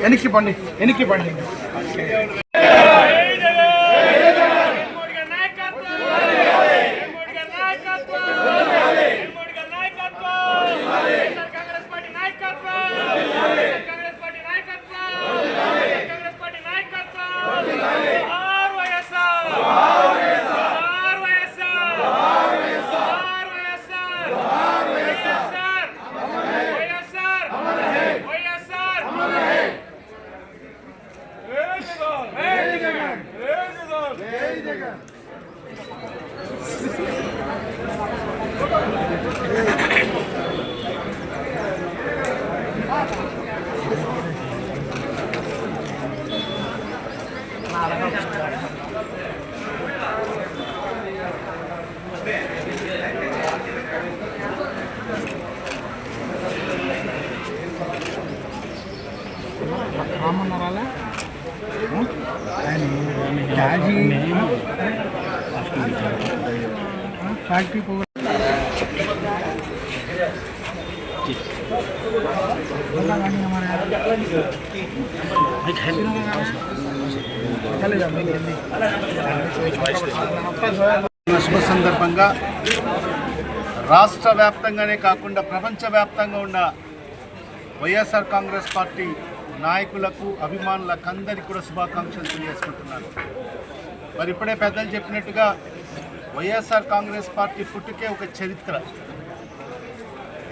వెనక్కి పండి వెనక్కి పండి फैक्ट्री శుభ సందర్భంగా రాష్ట్ర వ్యాప్తంగానే కాకుండా ప్రపంచ వ్యాప్తంగా ఉన్న వైఎస్ఆర్ కాంగ్రెస్ పార్టీ నాయకులకు అభిమానులకు అందరికీ కూడా శుభాకాంక్షలు తెలియజేసుకుంటున్నాను. మరి ఇప్పుడే పెద్దలు చెప్పినట్టుగా వైఎస్ఆర్ కాంగ్రెస్ పార్టీ పుట్టుకే ఒక చరిత్ర.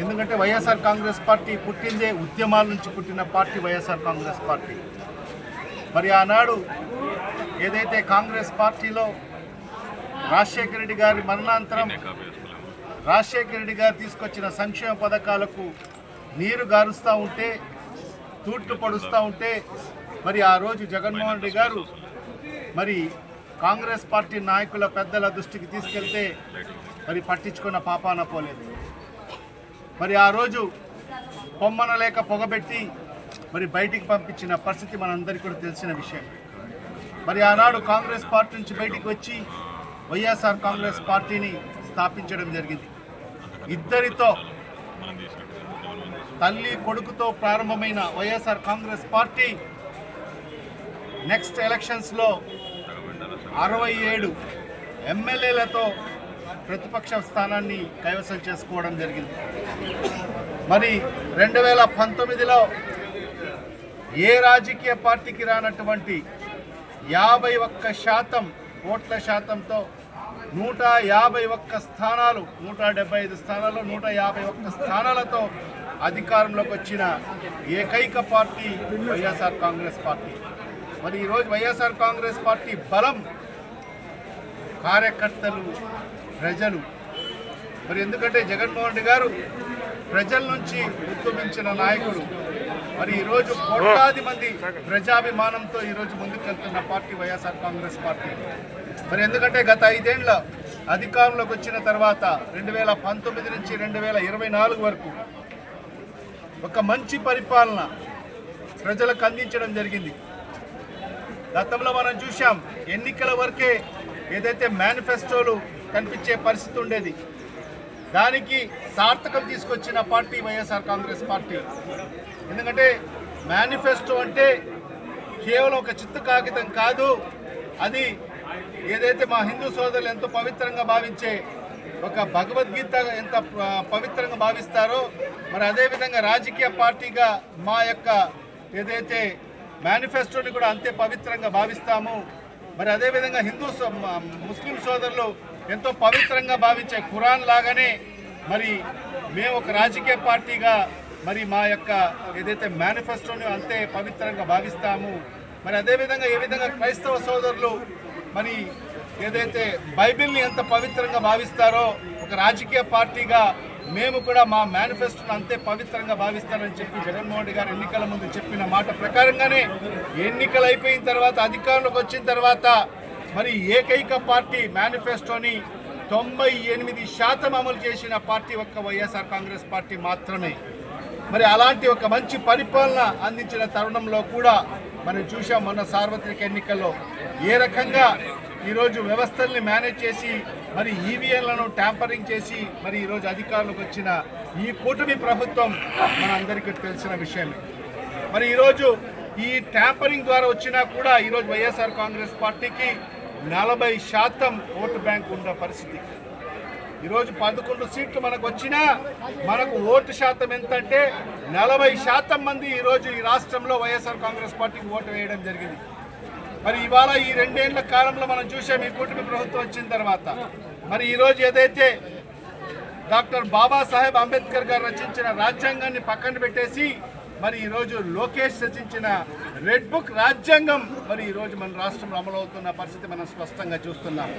ఎందుకంటే వైఎస్ఆర్ కాంగ్రెస్ పార్టీ పుట్టిందే ఉద్యమాల నుంచి పుట్టిన పార్టీ వైఎస్ఆర్ కాంగ్రెస్ పార్టీ. మరి ఆనాడు ఏదైతే కాంగ్రెస్ పార్టీలో రాజశేఖర రెడ్డి గారి మరణాంతరం రాజశేఖర రెడ్డి గారు తీసుకొచ్చిన సంక్షేమ పథకాలకు నీరు గారుస్తూ ఉంటే, తూట్లు పడుస్తూ ఉంటే, మరి ఆ రోజు జగన్మోహన్ రెడ్డి గారు మరి కాంగ్రెస్ పార్టీ నాయకుల పెద్దల దృష్టికి తీసుకెళ్తే మరి పట్టించుకున్న పాపాన పోలేదు. మరి ఆ రోజు పొమ్మనలేక పొగబెట్టి మరి బయటికి పంపించిన పరిస్థితి మనందరికీ కూడా తెలిసిన విషయం. మరి ఆనాడు కాంగ్రెస్ పార్టీ నుంచి బయటికి వచ్చి వైఎస్ఆర్ కాంగ్రెస్ పార్టీని స్థాపించడం జరిగింది. ఇద్దరితో తల్లి కొడుకుతో ప్రారంభమైన వైఎస్ఆర్ కాంగ్రెస్ పార్టీ నెక్స్ట్ ఎలక్షన్స్లో 67 ఎమ్మెల్యేలతో ప్రతిపక్ష స్థానాన్ని కైవసం చేసుకోవడం జరిగింది. మరి 2019లో ఏ రాజకీయ పార్టీకి రానటువంటి 51% ఓట్ల శాతంతో 151 స్థానాలు, 175 స్థానాలు, 151 స్థానాలతో అధికారంలోకి వచ్చిన ఏకైక పార్టీ వైఎస్ఆర్ కాంగ్రెస్ పార్టీ. మరి ఈరోజు వైఎస్ఆర్ కాంగ్రెస్ పార్టీ బలం కార్యకర్తలు, ప్రజలు. మరి ఎందుకంటే జగన్మోహన్ రెడ్డి గారు ప్రజల నుంచి ఉద్యమించిన నాయకుడు. మరి ఈరోజు కోట్లాది మంది ప్రజాభిమానంతో ఈరోజు ముందుకెళ్తున్న పార్టీ వైఎస్ఆర్ కాంగ్రెస్ పార్టీ. మరి ఎందుకంటే గత 5 ఏళ్ల అధికారంలోకి వచ్చిన తర్వాత 2019 నుంచి 2024 వరకు ఒక మంచి పరిపాలన ప్రజలకు అందించడం జరిగింది. గతంలో మనం చూసాం, ఎన్నికల వరకే ఏదైతే మేనిఫెస్టోలు కనిపించే పరిస్థితి ఉండేది, దానికి సార్థకం తీసుకొచ్చిన పార్టీ వైఎస్ఆర్ కాంగ్రెస్ పార్టీ. ఎందుకంటే మేనిఫెస్టో అంటే కేవలం ఒక చిత్తు కాగితం కాదు, అది ఏదైతే మా హిందూ సోదరులు ఎంతో పవిత్రంగా భావించే ఒక భగవద్గీత ఎంత పవిత్రంగా భావిస్తారో, మరి అదేవిధంగా రాజకీయ పార్టీగా మా యొక్క ఏదైతే మేనిఫెస్టోని కూడా అంతే పవిత్రంగా భావిస్తాము. మరి అదేవిధంగా ముస్లిం సోదరులు ఎంతో పవిత్రంగా భావించే ఖురాన్ లాగానే మరి మేము ఒక రాజకీయ పార్టీగా మరి మా యొక్క ఏదైతే మేనిఫెస్టోని అంతే పవిత్రంగా భావిస్తాము. మరి అదేవిధంగా ఏ విధంగా క్రైస్తవ సోదరులు మరి ఏదైతే బైబిల్ని ఎంత పవిత్రంగా భావిస్తారో, ఒక రాజకీయ పార్టీగా మేము కూడా మా మేనిఫెస్టోను అంతే పవిత్రంగా భావిస్తారని చెప్పి జగన్మోహన్ రెడ్డి గారు ఎన్నికల ముందు చెప్పిన మాట ప్రకారంగానే ఎన్నికలు అయిపోయిన తర్వాత అధికారంలోకి వచ్చిన తర్వాత మరి ఏకైక పార్టీ మేనిఫెస్టోని 98% అమలు చేసిన పార్టీ ఒక్క వైఎస్ఆర్ కాంగ్రెస్ పార్టీ మాత్రమే. మరి అలాంటి ఒక మంచి పరిపాలన అందించిన తరుణంలో కూడా మనం చూసాం, మొన్న సార్వత్రిక ఎన్నికల్లో ఏ రకంగా ఈరోజు వ్యవస్థల్ని మేనేజ్ చేసి మరి ఈవీఎంలను ట్యాంపరింగ్ చేసి మరి ఈరోజు అధికారులకు వచ్చిన ఈ కూటమి ప్రభుత్వం మనందరికీ తెలిసిన విషయమే. మరి ఈరోజు ఈ ట్యాంపరింగ్ ద్వారా వచ్చినా కూడా ఈరోజు వైఎస్ఆర్ కాంగ్రెస్ పార్టీకి 40% ఓటు బ్యాంక్ ఉన్న పరిస్థితి. ఈరోజు 11 సీట్లు మనకు వచ్చినా మనకు ఓటు శాతం ఎంత అంటే 40% మంది ఈరోజు ఈ రాష్ట్రంలో వైఎస్ఆర్ కాంగ్రెస్ పార్టీకి ఓటు వేయడం జరిగింది. మరి ఇవాళ ఈ 2 ఏళ్ల కాలంలో మనం చూసాం ఈ కూటమి ప్రభుత్వం వచ్చిన తర్వాత. మరి ఈరోజు ఏదైతే డాక్టర్ బాబాసాహెబ్ అంబేద్కర్ గారు రచించిన రాజ్యాంగాన్ని పక్కన పెట్టేసి మరి ఈరోజు లోకేష్ రచించిన రెడ్ బుక్ రాజ్యాంగం మరి ఈరోజు మన రాష్ట్రంలో అమలవుతున్న పరిస్థితి మనం స్పష్టంగా చూస్తున్నాం.